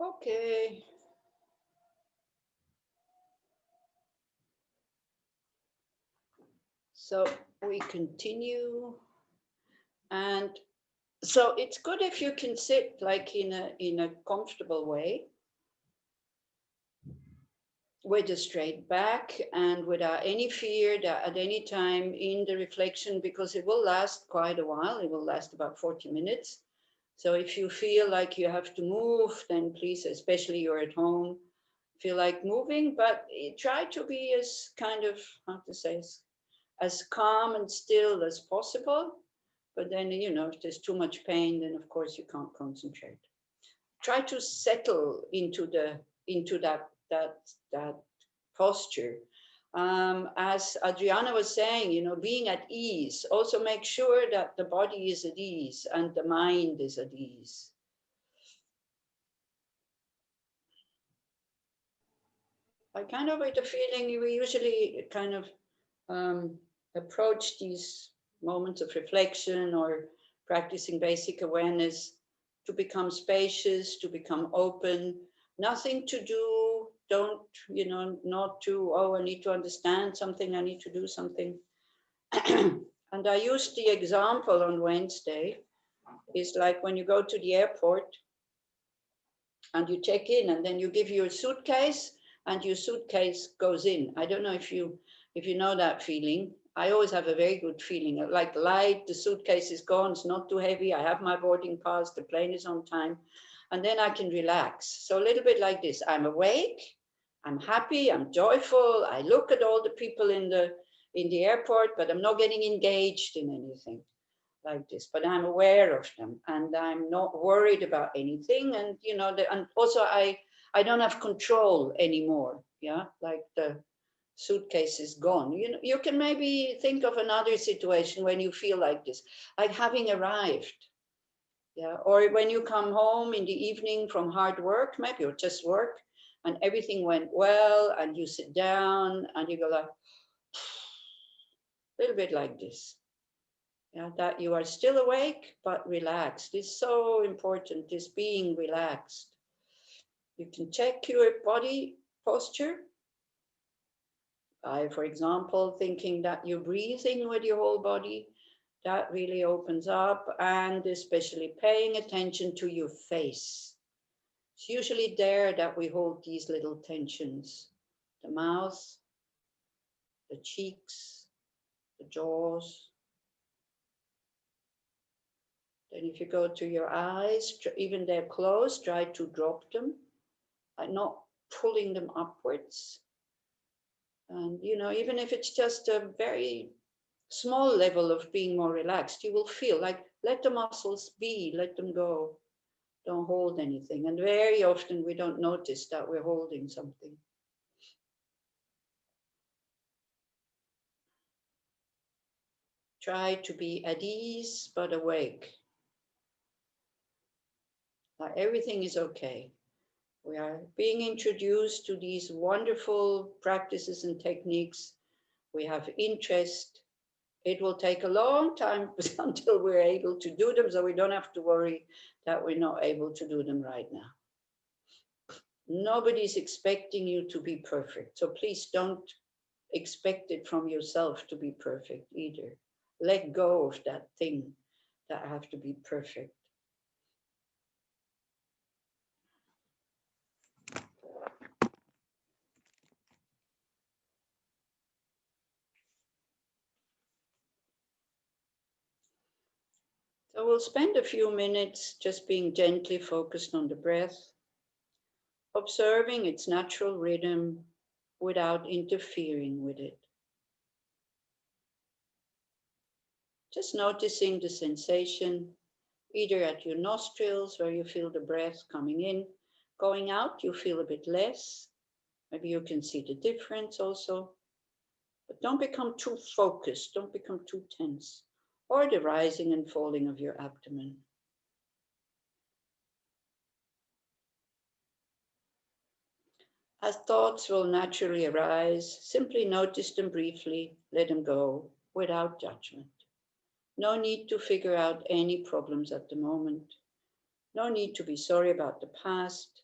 Okay. So we continue, and so it's good if you can sit like in a comfortable way with a straight back and without any fear that at any time in the reflection, because it will last quite a while, it will last about 40 minutes. So if you feel like you have to move, then please, especially you're at home, feel like moving, but try to be as kind of, how to say, as calm and still as possible. But then, if there's too much pain, then of course you can't concentrate. Try to settle into that posture. As Adriana was saying, being at ease. Also make sure that the body is at ease and the mind is at ease. I kind of with the feeling we usually kind of um, approach these moments of reflection or practicing basic awareness to become spacious, to become open, nothing to do, don't, not to, oh, I need to understand something, I need to do something. And I used the example on Wednesday, is like when you go to the airport and you check in and then you give your suitcase and your suitcase goes in. I don't know if you know that feeling. I always have a very good feeling, like light, the suitcase is gone, it's not too heavy, I have my boarding pass, the plane is on time, and then I can relax. So a little bit like this, I'm awake, I'm happy, I'm joyful, I look at all the people in the airport, but I'm not getting engaged in anything like this, but I'm aware of them and I'm not worried about anything. And, and also I don't have control anymore. Yeah. Like the suitcase is gone. You can maybe think of another situation when you feel like this, like having arrived. Yeah. Or when you come home in the evening from hard work, maybe, or just work, and everything went well and you sit down and you go like, a little bit like this. Yeah, that you are still awake but relaxed is so important, this being relaxed. You can check your body posture by, for example, thinking that you're breathing with your whole body. That really opens up, and especially paying attention to your face. It's usually there that we hold these little tensions: the mouth, the cheeks, the jaws. Then if you go to your eyes, even they're closed, try to drop them, not pulling them upwards. And, even if it's just a very small level of being more relaxed, you will feel like, let the muscles be, let them go. Don't hold anything. And very often we don't notice that we're holding something. Try to be at ease, but awake. Like everything is okay. We are being introduced to these wonderful practices and techniques. We have interest. It will take a long time until we're able to do them, so we don't have to worry that we're not able to do them right now. Nobody's expecting you to be perfect, so please don't expect it from yourself to be perfect either. Let go of that thing that I have to be perfect. So we'll spend a few minutes just being gently focused on the breath, observing its natural rhythm without interfering with it. Just noticing the sensation, either at your nostrils where you feel the breath coming in, going out, you feel a bit less. Maybe you can see the difference also. But don't become too focused, don't become too tense, or the rising and falling of your abdomen. As thoughts will naturally arise, simply notice them briefly, let them go without judgment. No need to figure out any problems at the moment. No need to be sorry about the past.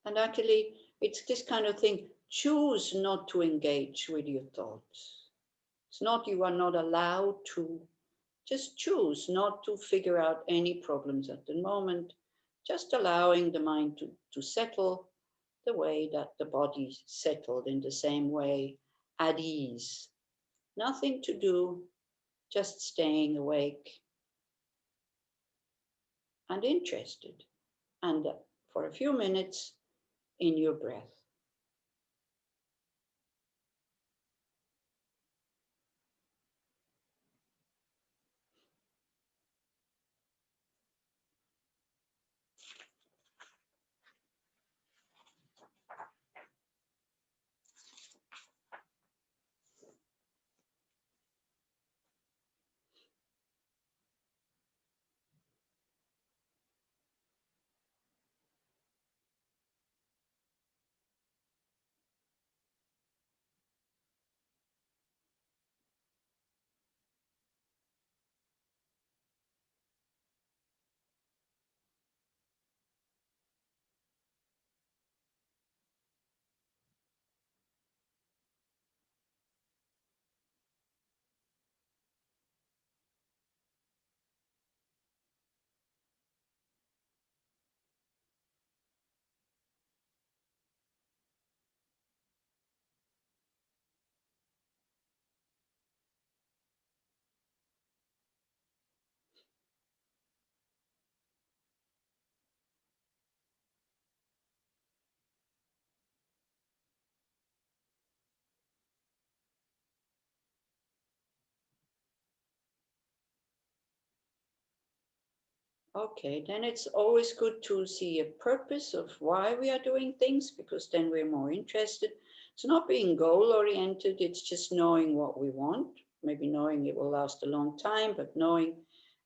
And actually, it's this kind of thing. Choose not to engage with your thoughts. It's not you are not allowed to. Just choose not to figure out any problems at the moment. Just allowing the mind to settle the way that the body settled in the same way, at ease. Nothing to do, just staying awake and interested. And for a few minutes in your breath. Okay, then it's always good to see a purpose of why we are doing things, because then we're more interested. It's not being goal oriented, it's just knowing what we want, maybe knowing it will last a long time, but knowing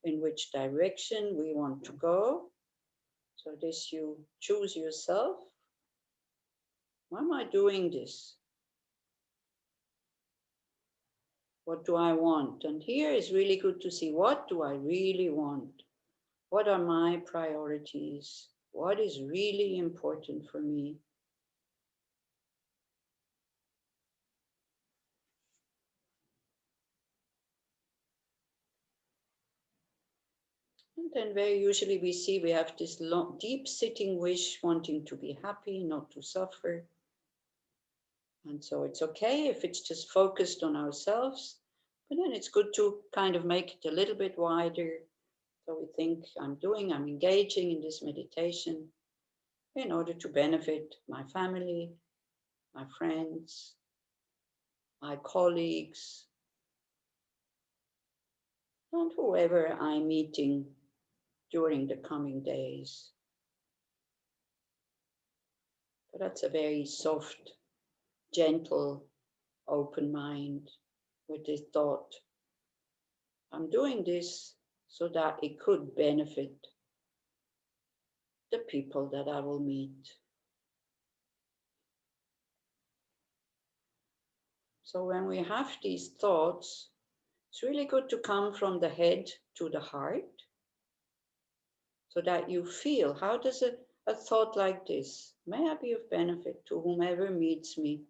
in which direction we want to go. So this you choose yourself. Why am I doing this? What do I want? And here is really good to see, what do I really want? What are my priorities? What is really important for me? And then very usually we see we have this long, deep sitting wish, wanting to be happy, not to suffer. And so it's okay if it's just focused on ourselves, but then it's good to kind of make it a little bit wider. So we think I'm engaging in this meditation in order to benefit my family, my friends, my colleagues, and whoever I'm meeting during the coming days. But that's a very soft, gentle, open mind with this thought. I'm doing this so that it could benefit the people that I will meet. So when we have these thoughts, it's really good to come from the head to the heart so that you feel, how does a thought like this, may I be of benefit to whomever meets me?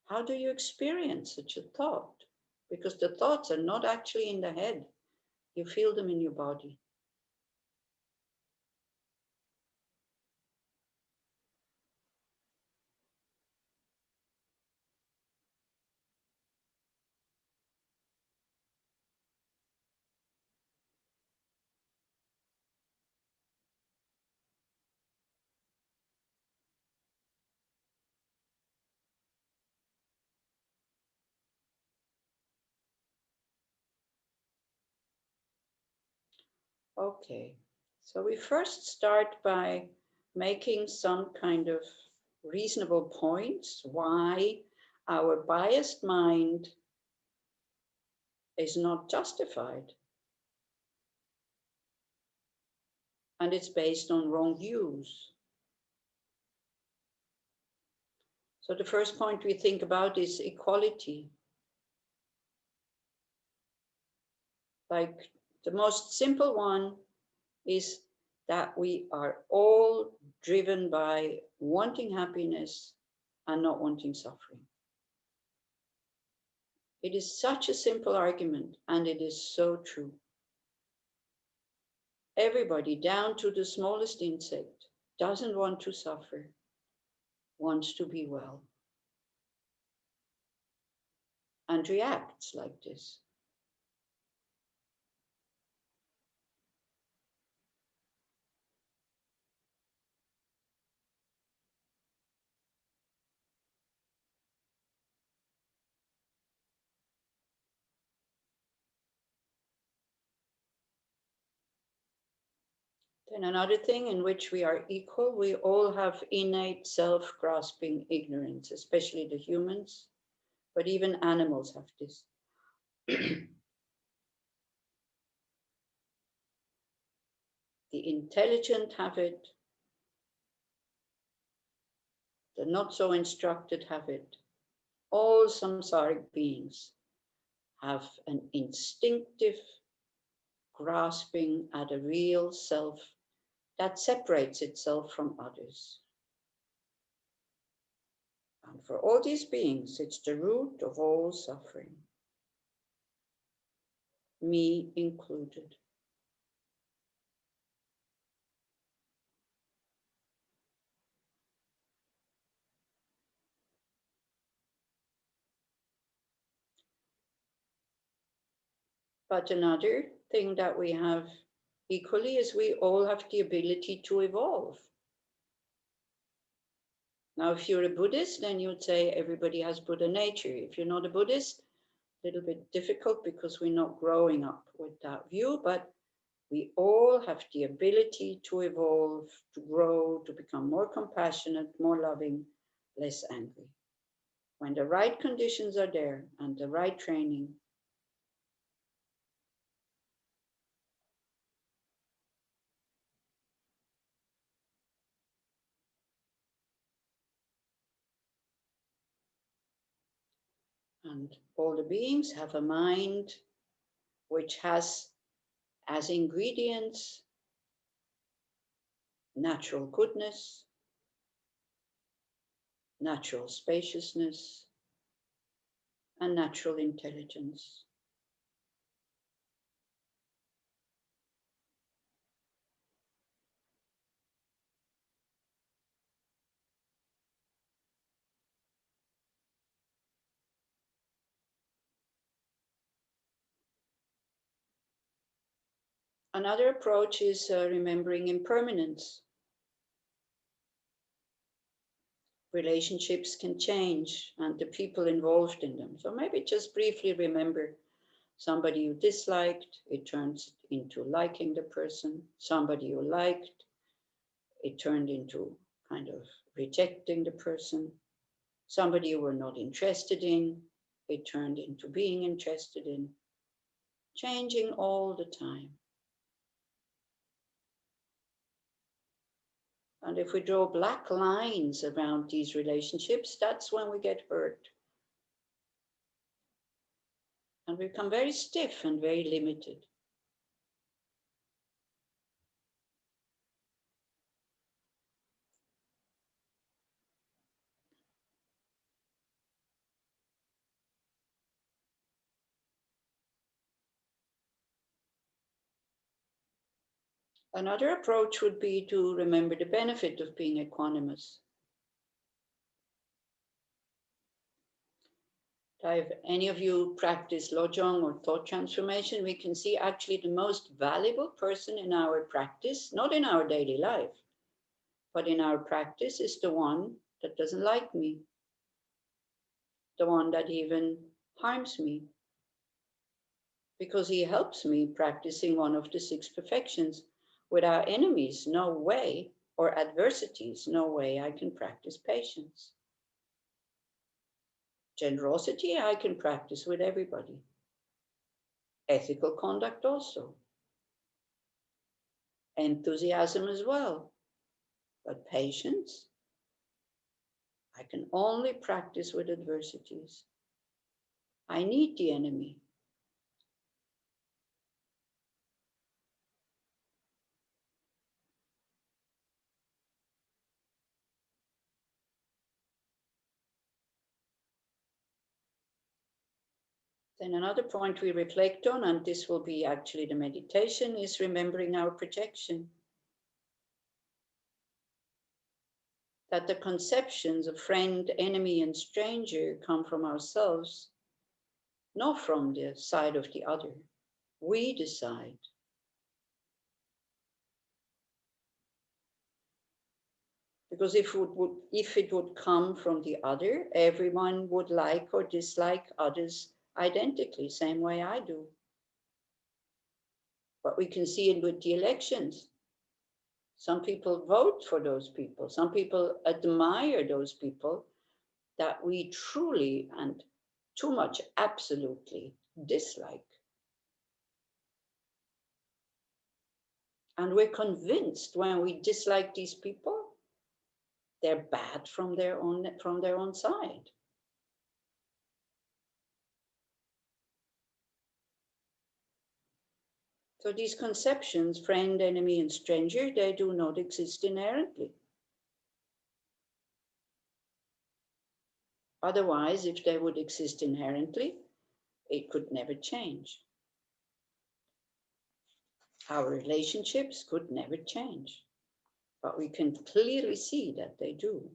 How do you experience such a thought? Because the thoughts are not actually in the head. You feel them in your body. Okay, so we first start by making some kind of reasonable points why our biased mind is not justified, and it's based on wrong views. So the first point we think about is equality. Like the most simple one is that we are all driven by wanting happiness and not wanting suffering. It is such a simple argument, and it is so true. Everybody, down to the smallest insect, doesn't want to suffer, wants to be well, and reacts like this. Then another thing in which we are equal, we all have innate self-grasping ignorance, especially the humans, but even animals have this. The intelligent have it, the not so instructed have it. All samsaric beings have an instinctive grasping at a real self that separates itself from others. And for all these beings, it's the root of all suffering, me included. But another thing that we have equally is we all have the ability to evolve. Now, if you're a Buddhist, then you'd say everybody has Buddha nature. If you're not a Buddhist, a little bit difficult because we're not growing up with that view, but we all have the ability to evolve, to grow, to become more compassionate, more loving, less angry. When the right conditions are there and the right training, and all the beings have a mind which has as ingredients natural goodness, natural spaciousness, and natural intelligence. Another approach is remembering impermanence. Relationships can change and the people involved in them. So maybe just briefly remember somebody you disliked, it turns into liking the person. Somebody you liked, it turned into kind of rejecting the person. Somebody you were not interested in, it turned into being interested in. Changing all the time. And if we draw black lines around these relationships, that's when we get hurt. And we become very stiff and very limited. Another approach would be to remember the benefit of being equanimous. If any of you practice Losang or thought transformation, we can see actually the most valuable person in our practice, not in our daily life, but in our practice, is the one that doesn't like me, the one that even harms me, because he helps me practicing one of the 6 perfections. Without enemies, no way, or adversities, no way I can practice patience. Generosity, I can practice with everybody. Ethical conduct also. Enthusiasm as well. But patience, I can only practice with adversities. I need the enemy. Then another point we reflect on, and this will be actually the meditation, is remembering our projection. That the conceptions of friend, enemy, and stranger come from ourselves, not from the side of the other. We decide. Because if it would come from the other, everyone would like or dislike others identically, same way I do. But we can see it with the elections. Some people vote for those people. Some people admire those people that we truly and too much absolutely dislike. And we're convinced when we dislike these people, they're bad from their own side. So these conceptions, friend, enemy, and stranger, they do not exist inherently. Otherwise, if they would exist inherently, it could never change. Our relationships could never change, but we can clearly see that they do.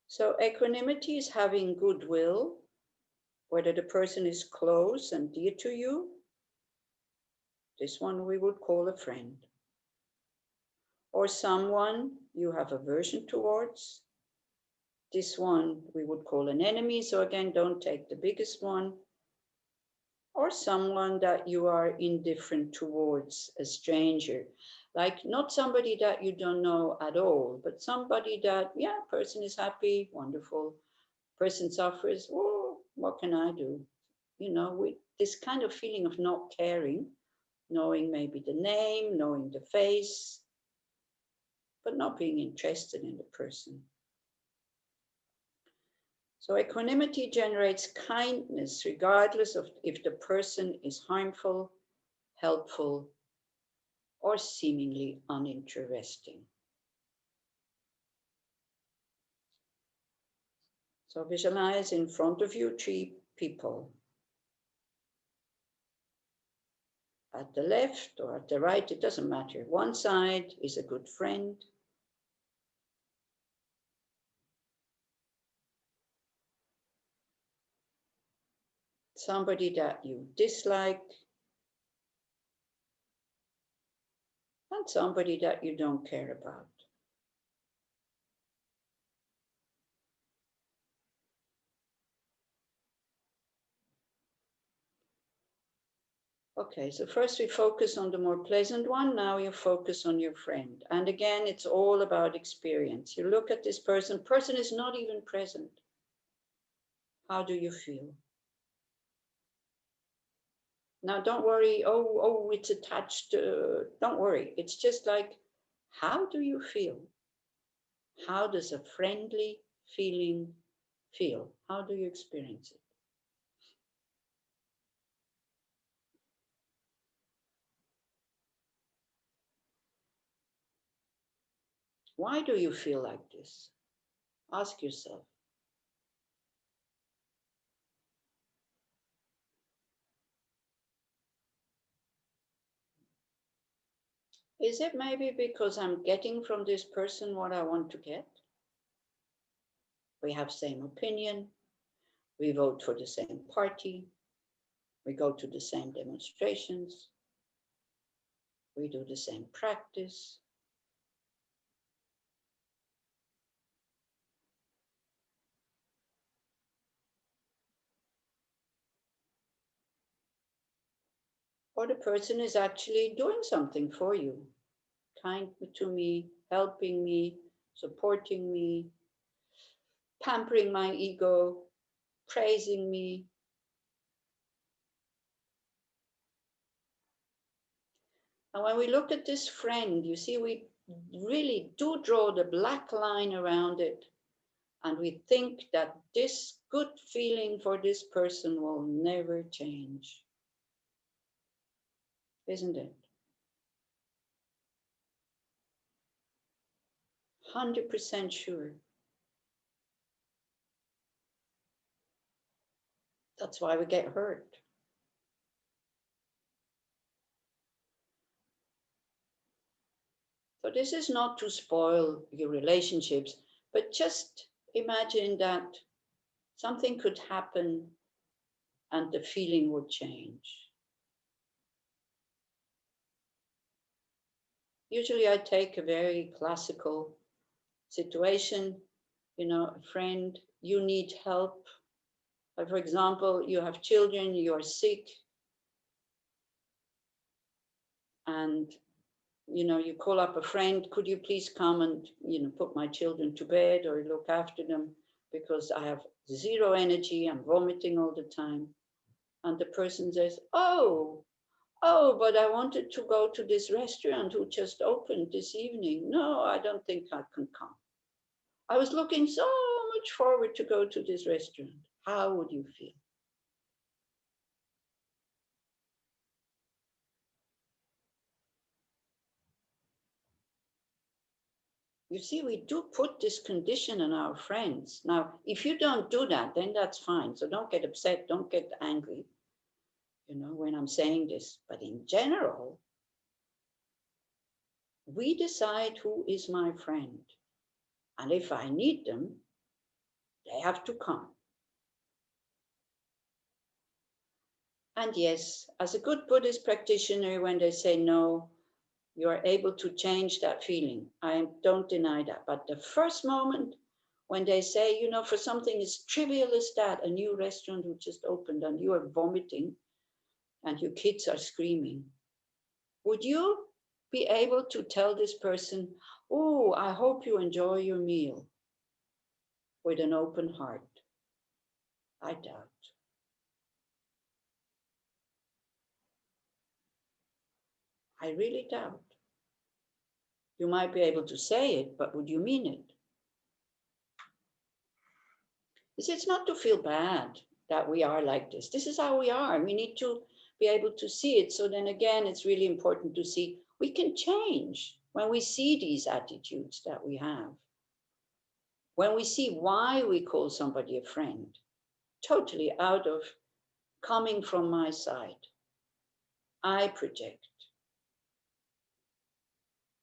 So equanimity is having goodwill, whether the person is close and dear to you. This one we would call a friend. Or someone you have aversion towards. This one we would call an enemy. So again, don't take the biggest one. Or someone that you are indifferent towards, a stranger. Like not somebody that you don't know at all, but somebody that, yeah, person is happy, wonderful. Person suffers, oh, what can I do? You know, with this kind of feeling of not caring, knowing maybe the name, knowing the face, but not being interested in the person. So equanimity generates kindness regardless of if the person is harmful, helpful, or seemingly uninteresting. So visualize in front of you 3 people. At the left or at the right, it doesn't matter. One side is a good friend. Somebody that you dislike, and somebody that you don't care about. Okay, so first we focus on the more pleasant one. Now you focus on your friend. And again, it's all about experience. You look at this person is not even present. How do you feel? Now, don't worry, oh, it's attached. Don't worry. It's just like, how do you feel? How does a friendly feeling feel? How do you experience it? Why do you feel like this? Ask yourself. Is it maybe because I'm getting from this person what I want to get? We have same opinion. We vote for the same party. We go to the same demonstrations. We do the same practice. Or the person is actually doing something for you, kind to me, helping me, supporting me, pampering my ego, praising me. And when we look at this friend, you see, we really do draw the black line around it, and we think that this good feeling for this person will never change. Isn't it? 100% sure. That's why we get hurt. So this is not to spoil your relationships, but just imagine that something could happen and the feeling would change. Usually I take a very classical situation, a friend, you need help. For example, you have children, you are sick, and you call up a friend, could you please come and put my children to bed or look after them because I have zero energy, I'm vomiting all the time. And the person says, but I wanted to go to this restaurant who just opened this evening. No, I don't think I can come. I was looking so much forward to go to this restaurant. How would you feel? You see, we do put this condition on our friends. Now, if you don't do that, then that's fine. So don't get upset, don't get angry, when I'm saying this. But in general, we decide who is my friend. And if I need them, they have to come. And yes, as a good Buddhist practitioner, when they say no, you are able to change that feeling. I don't deny that. But the first moment when they say, for something as trivial as that, a new restaurant who just opened and you are vomiting and your kids are screaming, would you be able to tell this person, oh, I hope you enjoy your meal, with an open heart? I doubt. I really doubt. You might be able to say it, but would you mean it? It's not to feel bad that we are like this. This is how we are. We need to be able to see it. So then again, it's really important to see we can change when we see these attitudes that we have. When we see why we call somebody a friend, totally out of coming from my side. I project.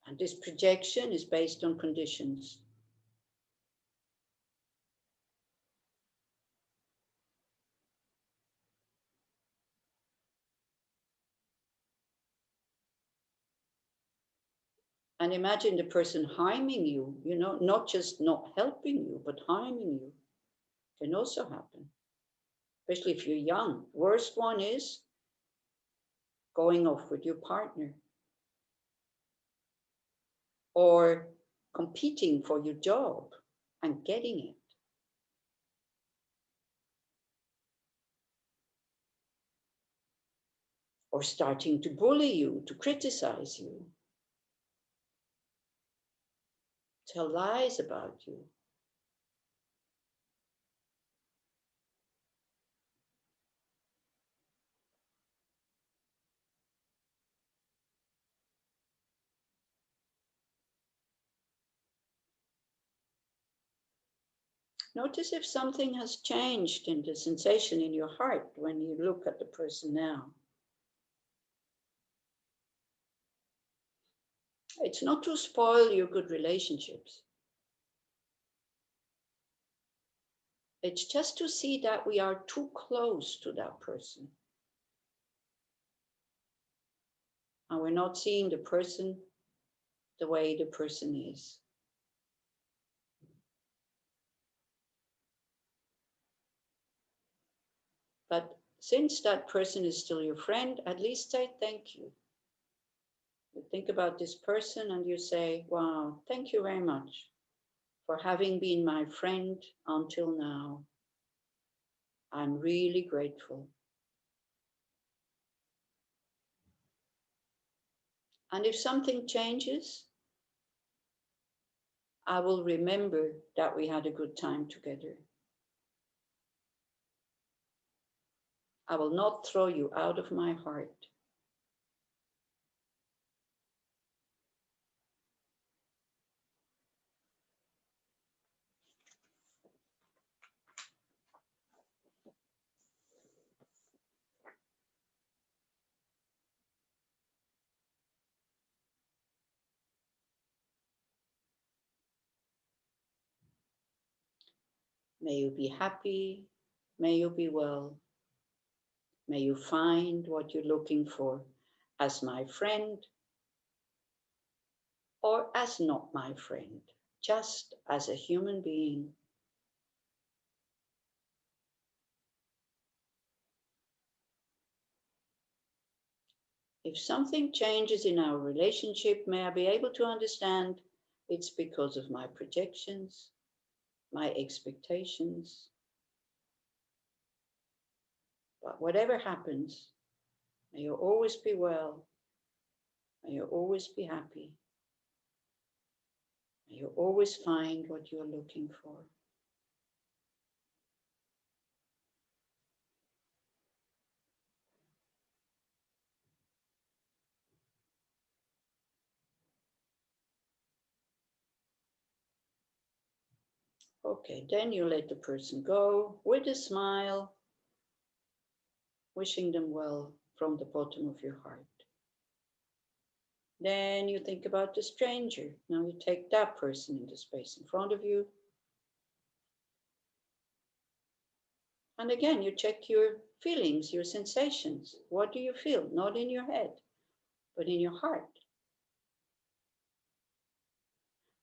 And this projection is based on conditions. And imagine the person harming you, not just not helping you, but harming you. Can also happen, especially if you're young. Worst one is going off with your partner or competing for your job and getting it. Or starting to bully you, to criticize you, tell lies about you. Notice if something has changed in the sensation in your heart when you look at the person now. It's not to spoil your good relationships. It's just to see that we are too close to that person. And we're not seeing the person the way the person is. But since that person is still your friend, at least say thank you. You think about this person and you say, wow, thank you very much for having been my friend until now. I'm really grateful. And if something changes, I will remember that we had a good time together. I will not throw you out of my heart. May you be happy. May you be well. May you find what you're looking for as my friend or as not my friend, just as a human being. If something changes in our relationship, may I be able to understand it's because of my projections, my expectations. But whatever happens, may you always be well. May you always be happy. May you always find what you're looking for. Okay, then you let the person go with a smile, wishing them well from the bottom of your heart. Then you think about the stranger. Now you take that person in the space in front of you. And again, you check your feelings, your sensations. What do you feel? Not in your head, but in your heart.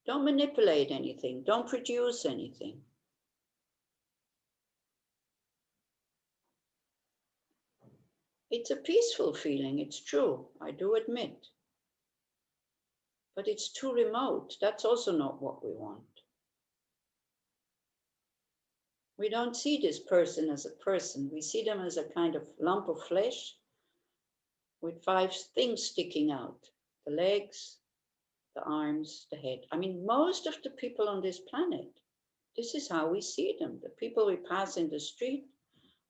Don't manipulate anything. Don't produce anything. It's a peaceful feeling, it's true, I do admit. But it's too remote. That's also not what we want. We don't see this person as a person. We see them as a kind of lump of flesh with 5 things sticking out: the legs, the arms, the head. I mean, most of the people on this planet, this is how we see them. The people we pass in the street,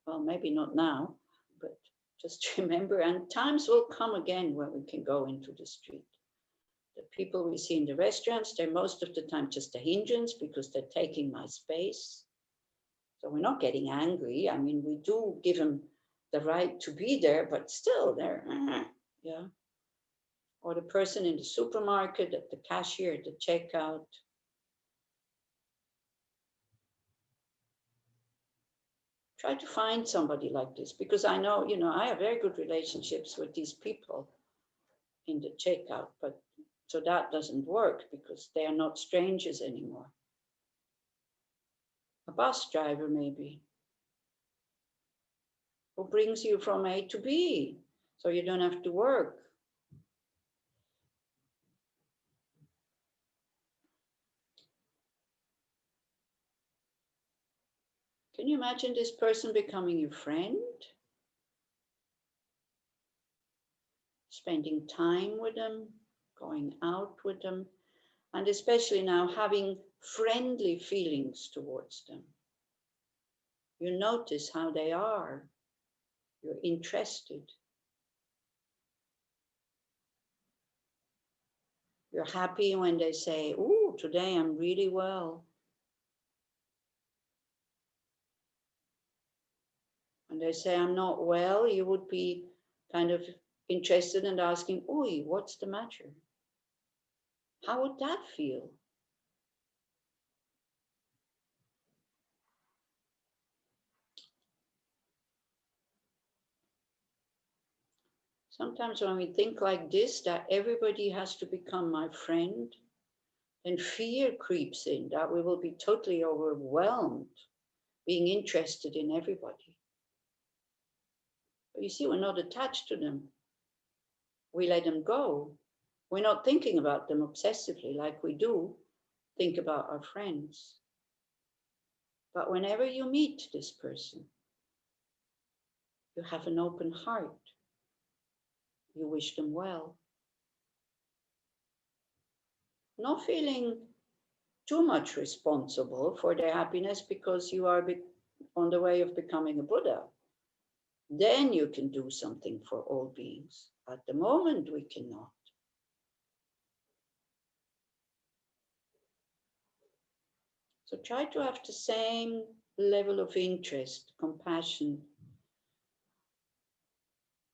well, maybe not now, but just remember, and times will come again when we can go into the street. The people we see in the restaurants, they're most of the time just a hindrance because they're taking my space. So we're not getting angry. I mean, we do give them the right to be there, but still they're, yeah. Or the person in the supermarket, at the cashier, at the checkout. Try to find somebody like this, because I know, I have very good relationships with these people in the checkout, but so that doesn't work because they are not strangers anymore. A bus driver, maybe, who brings you from A to B, so you don't have to work. Can you imagine this person becoming your friend? Spending time with them, going out with them, and especially now having friendly feelings towards them. You notice how they are. You're interested. You're happy when they say, "Oh, today I'm really well." When they say, "I'm not well," you would be kind of interested and asking, "Oi, what's the matter?" How would that feel? Sometimes when we think like this, that everybody has to become my friend, then fear creeps in that we will be totally overwhelmed being interested in everybody. But you see, we're not attached to them. We let them go. We're not thinking about them obsessively like we do think about our friends. But whenever you meet this person, you have an open heart. You wish them well. Not feeling too much responsible for their happiness because you are on the way of becoming a Buddha. Then you can do something for all beings. At the moment, we cannot. So try to have the same level of interest, compassion.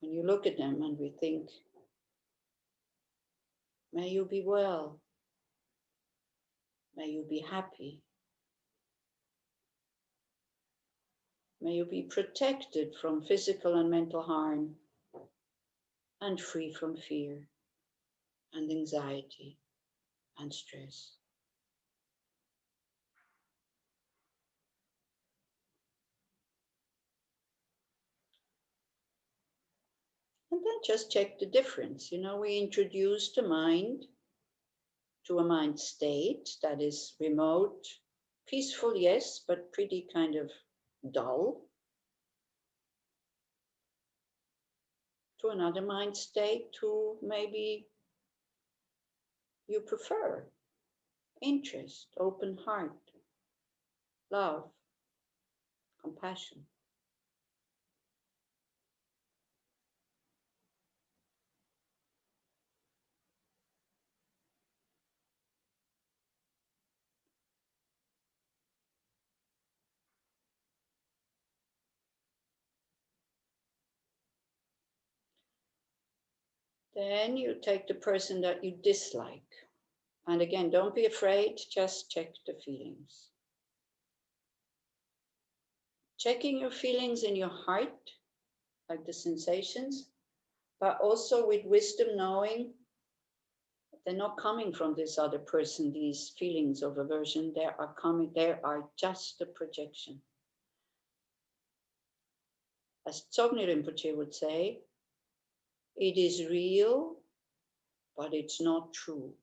When you look at them and we think, may you be well, may you be happy, may you be protected from physical and mental harm and free from fear and anxiety and stress. And then just check the difference. We introduce the mind to a mind state that is remote, peaceful, yes, but pretty kind of dull, to another mind state to maybe you prefer interest, open heart, love, compassion. Then you take the person that you dislike. And again, don't be afraid, just check the feelings. Checking your feelings in your heart, like the sensations, but also with wisdom, knowing they're not coming from this other person, these feelings of aversion, they are just a projection. As Tsogni Rinpoche would say, it is real, but it's not true.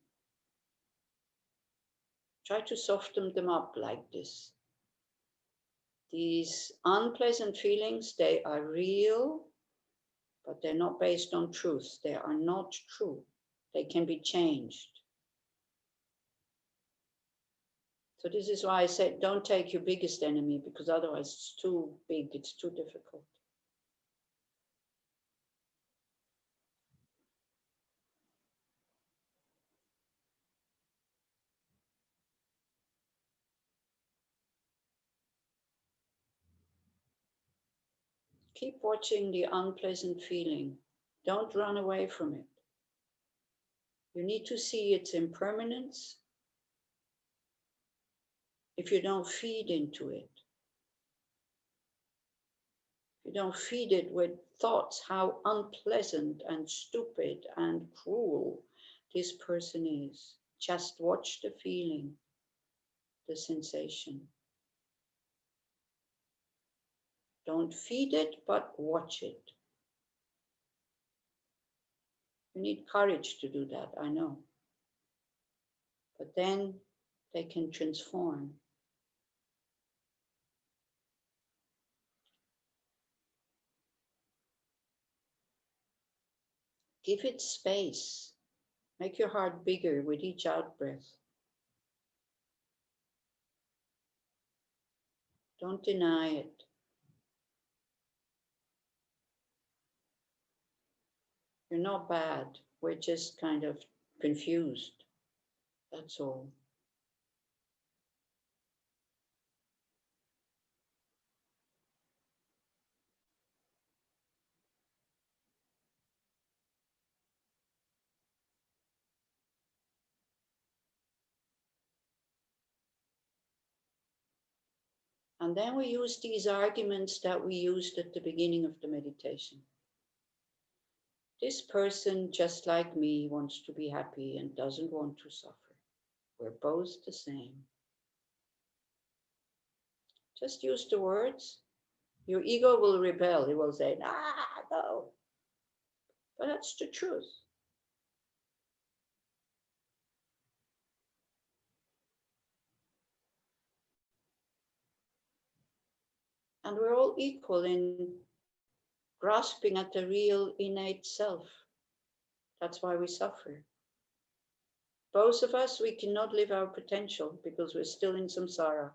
Try to soften them up like this. These unpleasant feelings, they are real, but they're not based on truth. They are not true. They can be changed. So this is why I said, don't take your biggest enemy, because otherwise it's too big, it's too difficult. Keep watching the unpleasant feeling. Don't run away from it. You need to see its impermanence. If you don't feed into it, you don't feed it with thoughts how unpleasant and stupid and cruel this person is. Just watch the feeling, the sensation. Don't feed it, but watch it. You need courage to do that, I know. But then they can transform. Give it space. Make your heart bigger with each out breath. Don't deny it. You're not bad. We're just kind of confused. That's all. And then we use these arguments that we used at the beginning of the meditation. This person, just like me, wants to be happy and doesn't want to suffer. We're both the same. Just use the words. Your ego will rebel. It will say, no. But that's the truth. And we're all equal in grasping at the real innate self. That's why we suffer. Both of us, we cannot live our potential because we're still in samsara,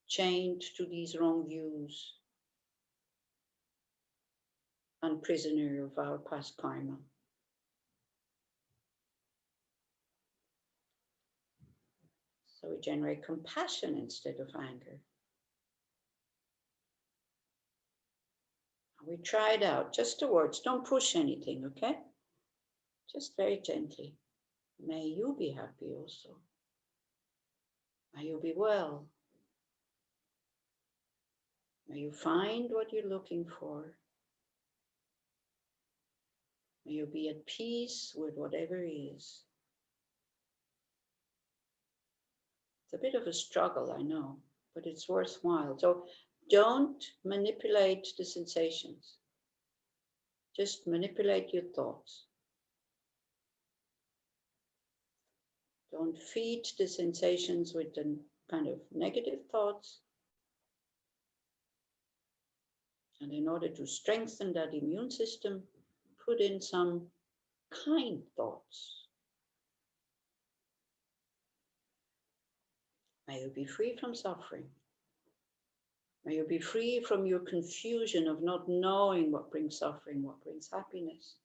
chained to these wrong views, and prisoner of our past karma. So we generate compassion instead of anger. We try it out, just the words, don't push anything, okay? Just very gently. May you be happy also. May you be well. May you find what you're looking for. May you be at peace with whatever is. It's a bit of a struggle, I know, but it's worthwhile. So don't manipulate the sensations. Just manipulate your thoughts. Don't feed the sensations with the kind of negative thoughts. And in order to strengthen that immune system, put in some kind thoughts. May you be free from suffering. May you be free from your confusion of not knowing what brings suffering, what brings happiness.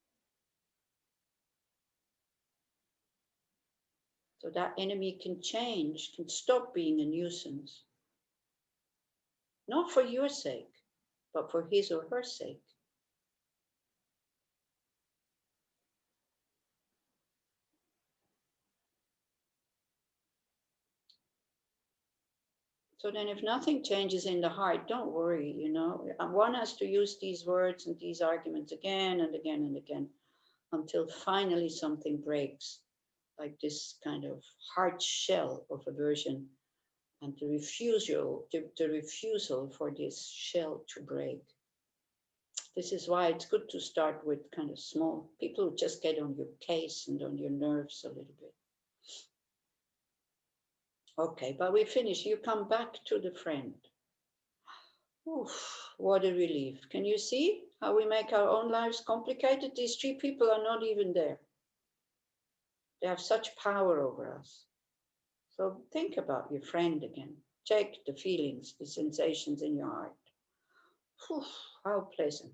So that enemy can change, can stop being a nuisance. Not for your sake, but for his or her sake. So then if nothing changes in the heart, don't worry, you know. One has to use these words and these arguments again and again and again until finally something breaks, like this kind of hard shell of aversion and the refusal for this shell to break. This is why it's good to start with kind of small, people who just get on your case and on your nerves a little bit. Okay, but we finish. You come back to the friend. Oof, what a relief. Can you see how we make our own lives complicated? These three people are not even there. They have such power over us. So think about your friend again. Check the feelings, the sensations in your heart. Oof, how pleasant.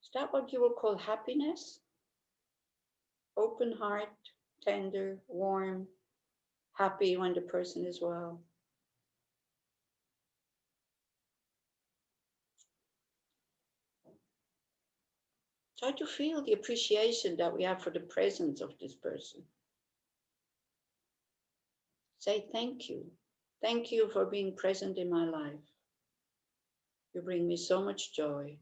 Is that what you will call happiness? Open heart, tender, warm, happy when the person is well. Try to feel the appreciation that we have for the presence of this person. Say thank you. Thank you for being present in my life. You bring me so much joy.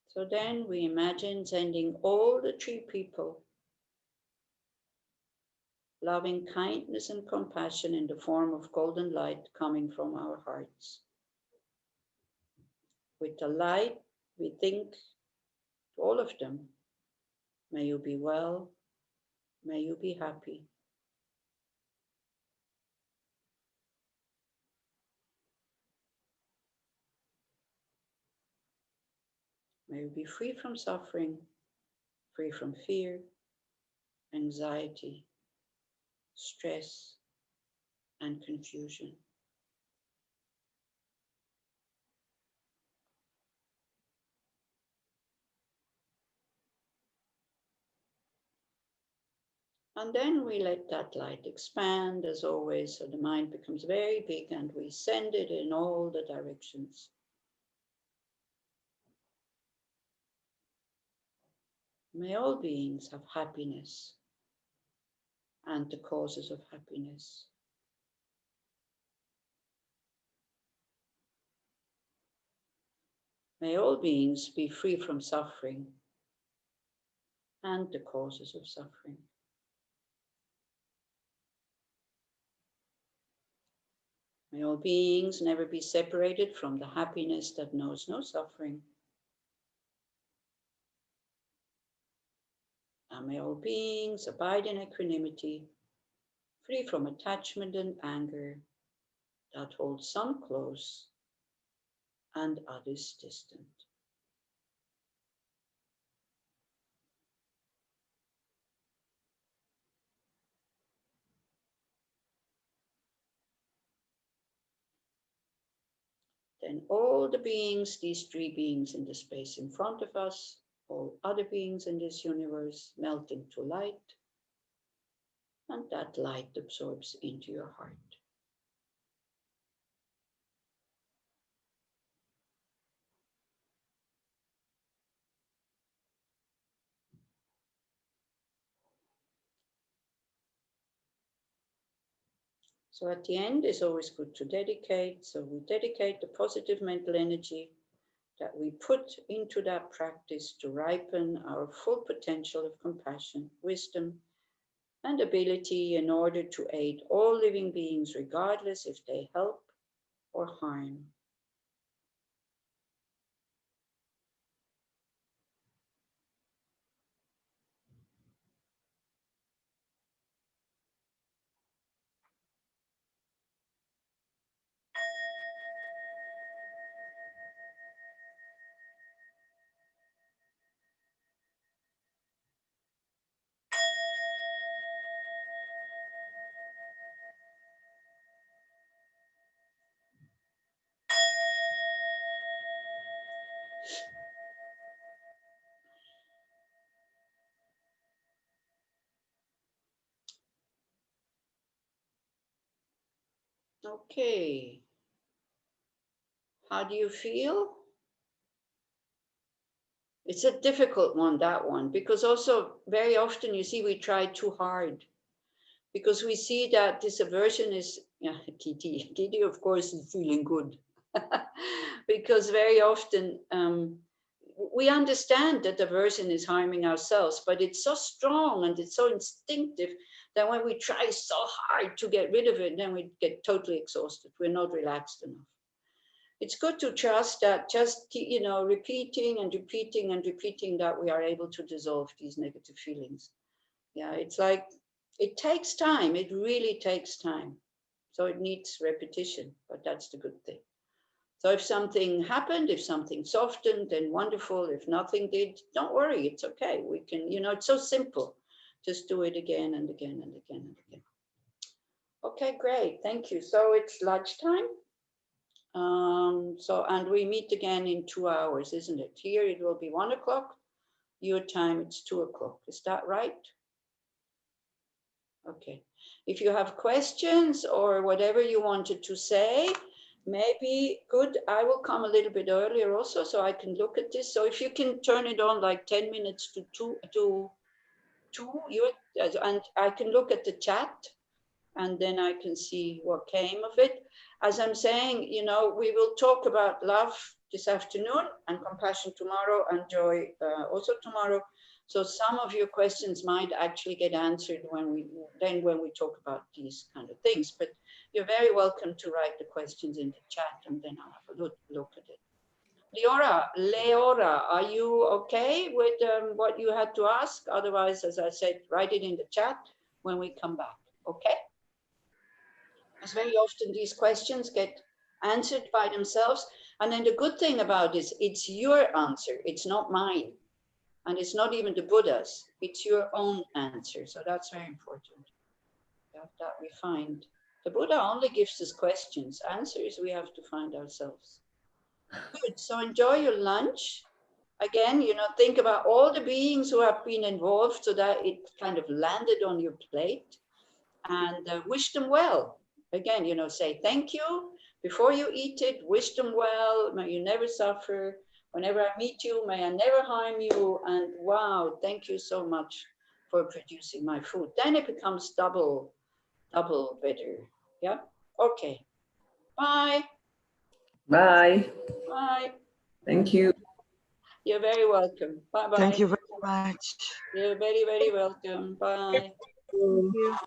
So then we imagine sending all the three people loving kindness and compassion in the form of golden light coming from our hearts. With the light, we think to all of them, may you be well, may you be happy. May you be free from suffering, free from fear, anxiety, stress, and confusion. And then we let that light expand as always, so the mind becomes very big and we send it in all the directions. May all beings have happiness and the causes of happiness. May all beings be free from suffering and the causes of suffering. May all beings never be separated from the happiness that knows no suffering. And may all beings abide in equanimity, free from attachment and anger, that holds some close and others distant. Then all the beings, these three beings in the space in front of us, all other beings in this universe melt into light, and that light absorbs into your heart. So at the end, it's always good to dedicate. So we dedicate the positive mental energy that we put into that practice to ripen our full potential of compassion, wisdom, and ability in order to aid all living beings, regardless if they help or harm. Okay. How do you feel? It's a difficult one, that one, because also very often you see we try too hard because we see that this aversion is, yeah, Kitty of course is feeling good because very often we understand that aversion is harming ourselves, but it's so strong and it's so instinctive that when we try so hard to get rid of it, then we get totally exhausted. We're not relaxed enough. It's good to trust that just, repeating and repeating and repeating that we are able to dissolve these negative feelings. Yeah, it's like, it takes time. It really takes time. So it needs repetition, but that's the good thing. So if something happened, if something softened, then wonderful. If nothing did, don't worry. It's okay. We can, it's so simple. Just do it again and again and again and again. Okay, great. Thank you. So it's lunchtime. And we meet again in 2 hours, isn't it? Here it will be 1 o'clock. Your time, it's 2 o'clock. Is that right? Okay. If you have questions or whatever you wanted to say, maybe good. I will come a little bit earlier also so I can look at this. So if you can turn it on like 10 minutes to two, and I can look at the chat and then I can see what came of it. As I'm saying, we will talk about love this afternoon and compassion tomorrow and joy also tomorrow. So some of your questions might actually get answered when we talk about these kind of things. But you're very welcome to write the questions in the chat and then I'll have a look at it. Leora, are you okay with what you had to ask? Otherwise, as I said, write it in the chat when we come back, okay? Because very often these questions get answered by themselves. And then the good thing about this, it's your answer, it's not mine. And it's not even the Buddha's, it's your own answer. So that's very important that we find. The Buddha only gives us questions, answers we have to find ourselves. Good, so enjoy your lunch. Again, think about all the beings who have been involved so that it kind of landed on your plate and wish them well. Again, say thank you before you eat it, wish them well, may you never suffer. Whenever I meet you, may I never harm you. And wow, thank you so much for producing my food. Then it becomes double better. Yeah. Okay. Bye. Bye. Bye. Thank you. You're very welcome. Bye bye. Thank you very much. You're very, very welcome. Bye. Thank you.